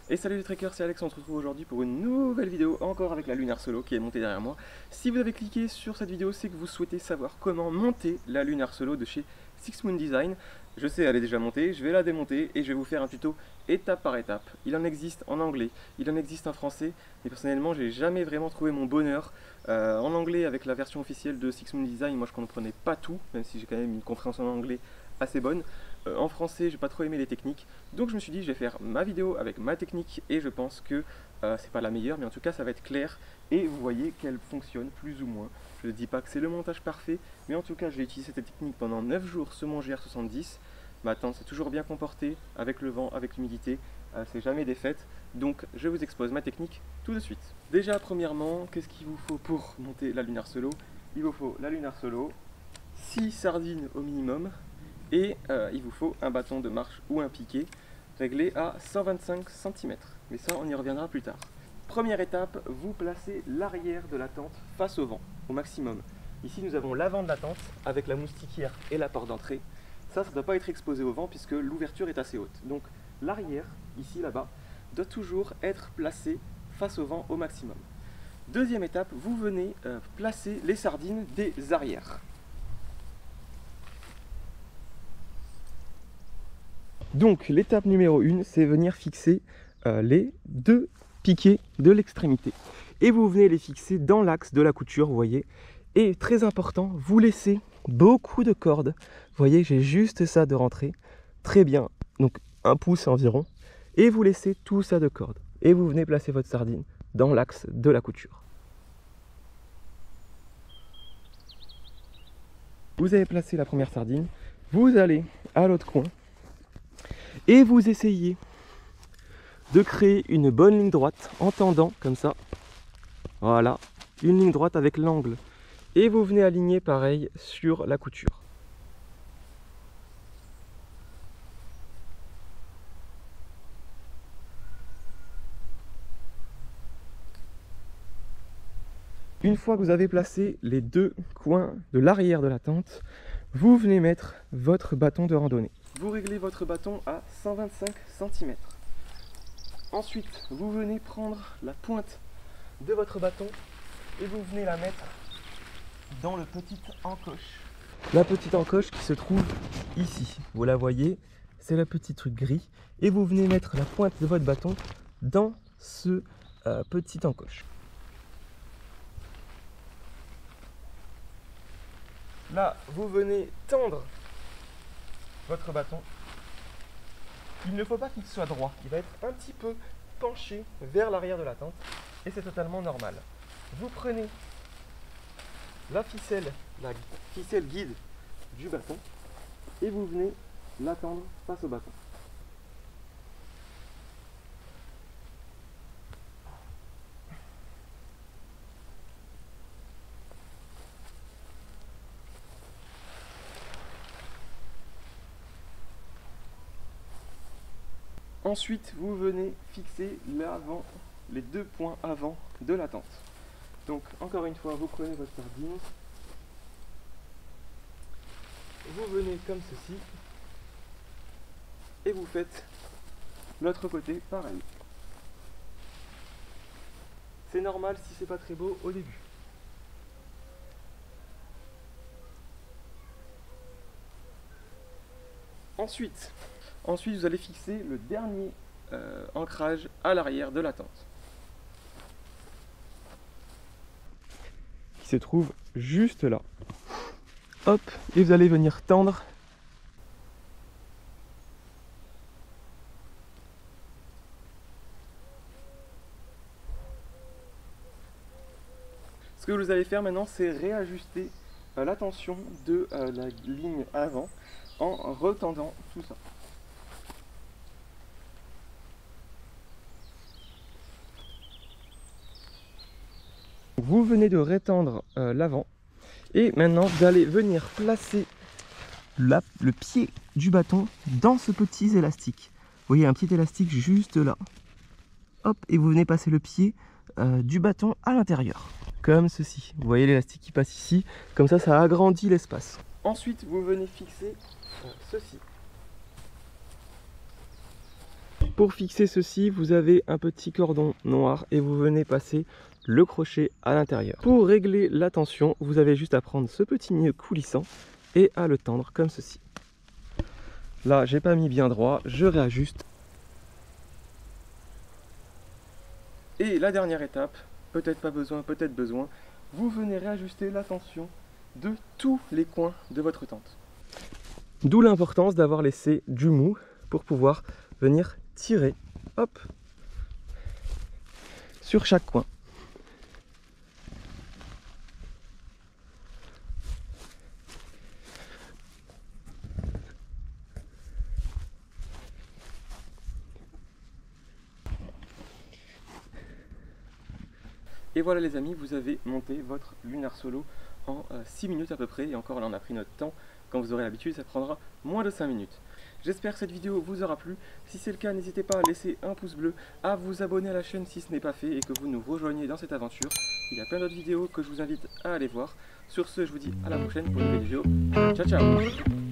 Et salut les trekkers, c'est Alex, on se retrouve aujourd'hui pour une nouvelle vidéo, encore avec la Lunar Solo qui est montée derrière moi. Si vous avez cliqué sur cette vidéo, c'est que vous souhaitez savoir comment monter la Lunar Solo de chez Six Moon Design. Je sais, elle est déjà montée, je vais la démonter et je vais vous faire un tuto étape par étape. Il en existe en anglais, il en existe en français, mais personnellement j'ai jamais vraiment trouvé mon bonheur. En anglais, avec la version officielle de Six Moon Design, moi je comprenais pas tout, même si j'ai quand même une compréhension en anglais assez bonne. En français, j'ai pas trop aimé les techniques, donc je me suis dit je vais faire ma vidéo avec ma technique et je pense que c'est pas la meilleure, mais en tout cas ça va être clair et vous voyez qu'elle fonctionne plus ou moins. Je ne dis pas que c'est le montage parfait, mais en tout cas j'ai utilisé cette technique pendant 9 jours sur mon GR70. Ma tente s'est toujours bien comportée avec le vent, avec l'humidité, c'est jamais défaite, donc je vous expose ma technique tout de suite. Déjà premièrement, qu'est-ce qu'il vous faut pour monter la Lunar Solo? Il vous faut la Lunar Solo, 6 sardines au minimum, et il vous faut un bâton de marche ou un piquet réglé à 125 cm. Mais ça, on y reviendra plus tard. Première étape, vous placez l'arrière de la tente face au vent, au maximum. Ici, nous avons l'avant de la tente avec la moustiquière et la porte d'entrée. Ça ne doit pas être exposé au vent puisque l'ouverture est assez haute. Donc l'arrière, ici, là-bas, doit toujours être placé face au vent au maximum. Deuxième étape, vous venez placer les sardines des arrières. Donc l'étape numéro 1, c'est venir fixer les deux piquets de l'extrémité. Et vous venez les fixer dans l'axe de la couture, vous voyez. Et très important, vous laissez beaucoup de cordes. Vous voyez, j'ai juste ça de rentrée. Très bien, donc 1 pouce environ. Et vous laissez tout ça de cordes. Et vous venez placer votre sardine dans l'axe de la couture. Vous avez placé la première sardine. Vous allez à l'autre coin. Et vous essayez de créer une bonne ligne droite en tendant comme ça. Voilà, une ligne droite avec l'angle. Et vous venez aligner pareil sur la couture. Une fois que vous avez placé les deux coins de l'arrière de la tente, vous venez mettre votre bâton de randonnée. Vous réglez votre bâton à 125 cm. Ensuite, vous venez prendre la pointe de votre bâton et vous venez la mettre dans le petit encoche. La petite encoche qui se trouve ici. Vous la voyez, c'est le petit truc gris. Et vous venez mettre la pointe de votre bâton dans ce petit encoche. Là, vous venez tendre votre bâton. Il ne faut pas qu'il soit droit, il va être un petit peu penché vers l'arrière de la tente et c'est totalement normal. Vous prenez la ficelle guide du bâton et vous venez la tendre face au bâton. Ensuite, vous venez fixer l'avant, les deux points avant de la tente. Donc, encore une fois, vous prenez votre sardine, vous venez comme ceci, et vous faites l'autre côté pareil. C'est normal si c'est pas très beau au début. Ensuite, vous allez fixer le dernier ancrage à l'arrière de la tente. Qui se trouve juste là. Hop, et vous allez venir tendre. Ce que vous allez faire maintenant, c'est réajuster la tension de la ligne avant en retendant tout ça. Vous venez de rétendre l'avant et maintenant vous allez venir placer le pied du bâton dans ce petit élastique. Vous voyez un petit élastique juste là. Hop, et vous venez passer le pied du bâton à l'intérieur. Comme ceci. Vous voyez l'élastique qui passe ici. Comme ça agrandit l'espace. Ensuite, vous venez fixer ceci. Pour fixer ceci, vous avez un petit cordon noir et vous venez passer le crochet à l'intérieur. Pour régler la tension, vous avez juste à prendre ce petit nœud coulissant et à le tendre comme ceci. Là, j'ai pas mis bien droit, je réajuste. Et la dernière étape, peut-être pas besoin, peut-être besoin, vous venez réajuster la tension de tous les coins de votre tente. D'où l'importance d'avoir laissé du mou pour pouvoir venir tirer, hop, sur chaque coin. Et voilà les amis, vous avez monté votre Lunar Solo en 6 minutes à peu près. Et encore là on a pris notre temps. Quand vous aurez l'habitude, ça prendra moins de 5 minutes. J'espère que cette vidéo vous aura plu. Si c'est le cas, n'hésitez pas à laisser un pouce bleu, à vous abonner à la chaîne si ce n'est pas fait et que vous nous rejoignez dans cette aventure. Il y a plein d'autres vidéos que je vous invite à aller voir. Sur ce, je vous dis à la prochaine pour une nouvelle vidéo. Ciao ciao.